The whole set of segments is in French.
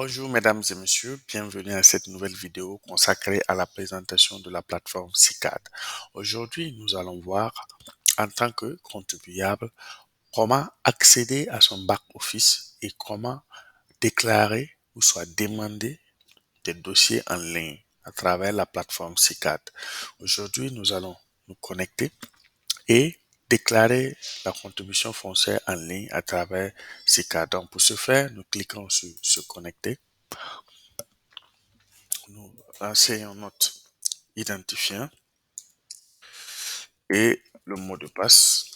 Bonjour mesdames et messieurs, bienvenue à cette nouvelle vidéo consacrée à la présentation de la plateforme SICAD. Aujourd'hui, nous allons voir en tant que contribuable comment accéder à son back-office et comment déclarer ou soit demander des dossiers en ligne à travers la plateforme SICAD. Aujourd'hui, nous allons nous connecter et déclarer la contribution foncière en ligne à travers SICAD. Donc, pour ce faire, nous cliquons sur se connecter. Nous renseignons notre identifiant et le mot de passe.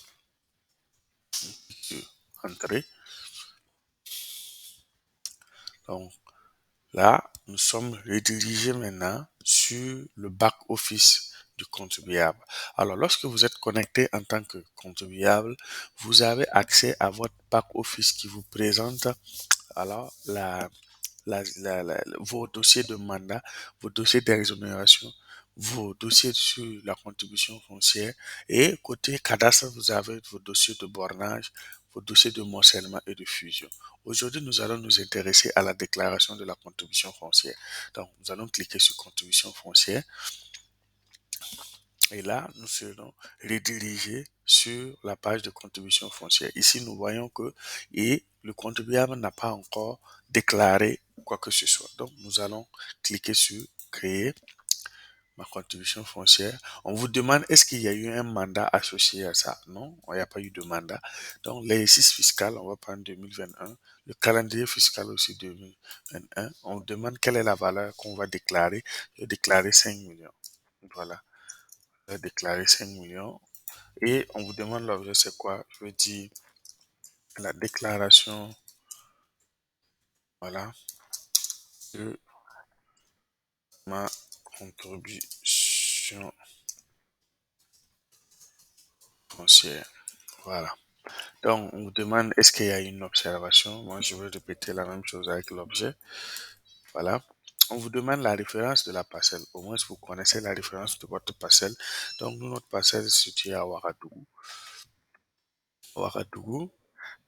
Entrer. Donc là, nous sommes redirigés maintenant sur le back-office du contribuable. Alors, lorsque vous êtes connecté en tant que contribuable, vous avez accès à votre back-office qui vous présente alors vos dossiers de mandat, vos dossiers d'exonération, vos dossiers sur la contribution foncière et côté cadastre, vous avez vos dossiers de bornage, vos dossiers de morcellement et de fusion. Aujourd'hui, nous allons nous intéresser à la déclaration de la contribution foncière. Donc, nous allons cliquer sur contribution foncière et là, nous serons redirigés sur la page de contribution foncière. Ici, nous voyons que le contribuable n'a pas encore déclaré quoi que ce soit. Donc, nous allons cliquer sur créer ma contribution foncière. On vous demande est-ce qu'il y a eu un mandat associé à ça? Non, il n'y a pas eu de mandat. Donc, l'exercice fiscal, on va prendre 2021. Le calendrier fiscal aussi 2021. On vous demande quelle est la valeur qu'on va déclarer. Je vais déclarer 5 millions. Voilà. Je vais déclarer 5 millions. Et on vous demande l'objet, c'est quoi? Je veux dire la déclaration, voilà, de ma contribution foncière. Voilà. Donc, on vous demande est-ce qu'il y a une observation. Moi, je vais répéter la même chose avec l'objet. Voilà. On vous demande la référence de la parcelle. Au moins, vous connaissez la référence de votre parcelle. Donc, nous, notre parcelle est située à Ouagadougou. Ouagadougou,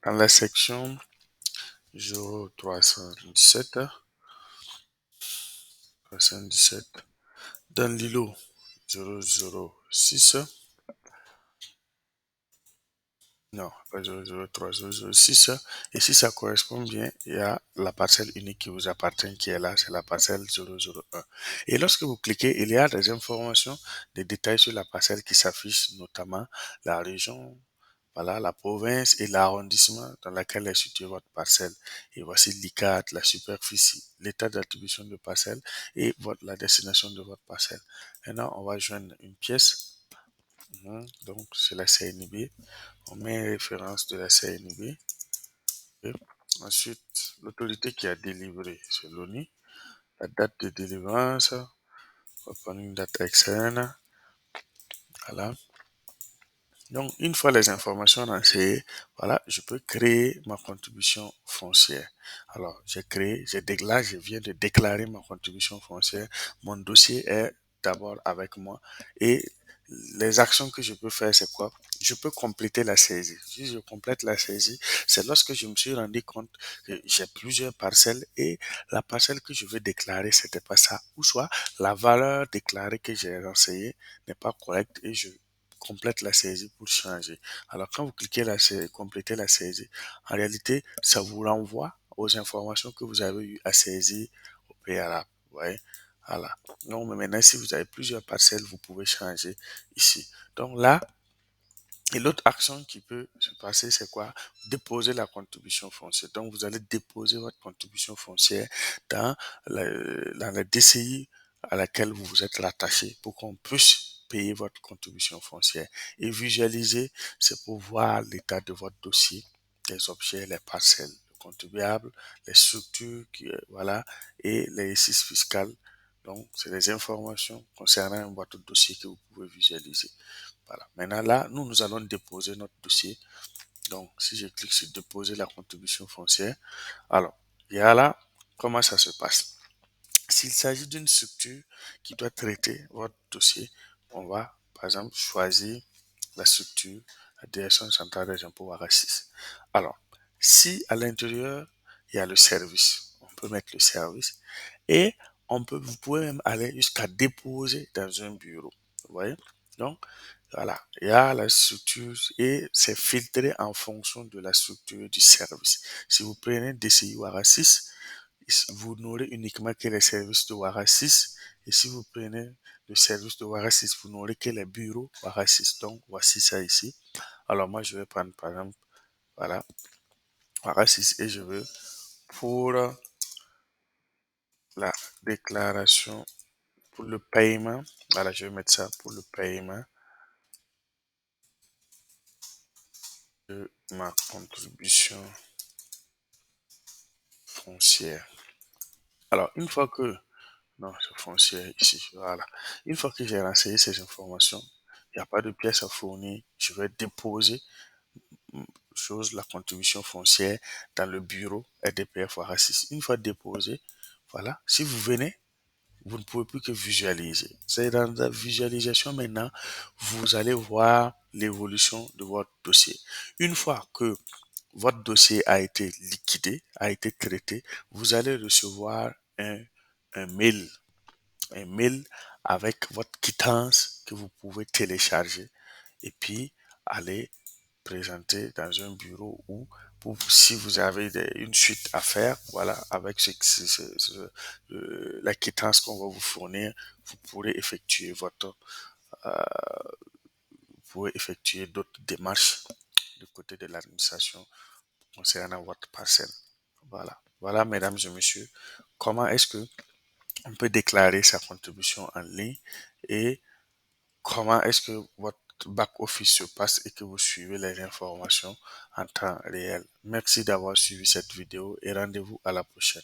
dans la section 0317, 317, dans l'îlot 006, non, pas 003, 006, et si ça correspond bien, il y a la parcelle unique qui vous appartient qui est là, c'est la parcelle 001. Et lorsque vous cliquez, il y a des informations, des détails sur la parcelle qui s'affichent, notamment la région, voilà, la province et l'arrondissement dans lequel est située votre parcelle. Et voici l'ICAT, la superficie, l'état d'attribution de parcelle et la destination de votre parcelle. Maintenant, on va joindre une pièce. Donc, c'est la CNIB. On met référence de la CNIB. Et ensuite, l'autorité qui a délivré, c'est l'ONI. La date de délivrance, on va prendre une date externe. Voilà. Donc, une fois les informations renseignées, voilà, je peux créer ma contribution foncière. Alors, là, je viens de déclarer ma contribution foncière. Mon dossier est d'abord avec moi et les actions que je peux faire, c'est quoi? Je peux compléter la saisie. Si je complète la saisie, c'est lorsque je me suis rendu compte que j'ai plusieurs parcelles et la parcelle que je veux déclarer, c'était pas ça. Ou soit, la valeur déclarée que j'ai renseignée n'est pas correcte et je complète la saisie pour changer. Alors, quand vous cliquez compléter la saisie, en réalité, ça vous renvoie aux informations que vous avez eu à saisir au préalable. Vous voyez? Voilà. Donc, mais maintenant, si vous avez plusieurs parcelles, vous pouvez changer ici. Donc là, et l'autre action qui peut se passer, c'est quoi? Déposer la contribution foncière. Donc, vous allez déposer votre contribution foncière dans la DCI à laquelle vous vous êtes rattaché pour qu'on puisse payer votre contribution foncière. Et visualiser, c'est pour voir l'état de votre dossier, les objets, les parcelles, le contribuable, les structures, voilà, et l'exercice fiscal. Donc, c'est les informations concernant votre dossier que vous pouvez visualiser. Voilà. Maintenant, là, nous allons déposer notre dossier. Donc, si je clique sur déposer la contribution foncière, alors, il y a là, comment ça se passe? S'il s'agit d'une structure qui doit traiter votre dossier, on va, par exemple, choisir la structure, la direction centrale des impôts Ouaga 6. Alors, si à l'intérieur, il y a le service, on peut mettre le service et vous pouvez même aller jusqu'à déposer dans un bureau. Vous voyez? Donc, voilà, il y a la structure et c'est filtré en fonction de la structure du service. Si vous prenez DCI Wara 6, vous n'aurez uniquement que les services de Wara 6. Et si vous prenez le service de Wara 6, vous n'aurez que les bureaux Wara 6. Donc, voici ça ici. Alors, moi, je vais prendre, par exemple, voilà, Wara 6 et je veux pour la déclaration, pour le paiement, voilà, je vais mettre ça pour le paiement de ma contribution foncière. Alors, une fois que, non, c'est foncière ici, voilà. Une fois que j'ai renseigné ces informations, il n'y a pas de pièces à fournir, je vais déposer la contribution foncière dans le bureau RDPF Wara 6. Une fois déposé, voilà, si vous venez, vous ne pouvez plus que visualiser. C'est dans la visualisation maintenant, vous allez voir l'évolution de votre dossier. Une fois que votre dossier a été liquidé, a été traité, vous allez recevoir un mail, un mail avec votre quittance que vous pouvez télécharger et puis aller présenter dans un bureau où si vous avez une suite à faire, voilà, avec la quittance qu'on va vous fournir, vous pourrez effectuer vous pourrez effectuer d'autres démarches du côté de l'administration concernant votre parcelle. Voilà. Voilà, mesdames et messieurs, comment est-ce que on peut déclarer sa contribution en ligne et comment est-ce que votre back-office se passe et que vous suivez les informations en temps réel. Merci d'avoir suivi cette vidéo et rendez-vous à la prochaine.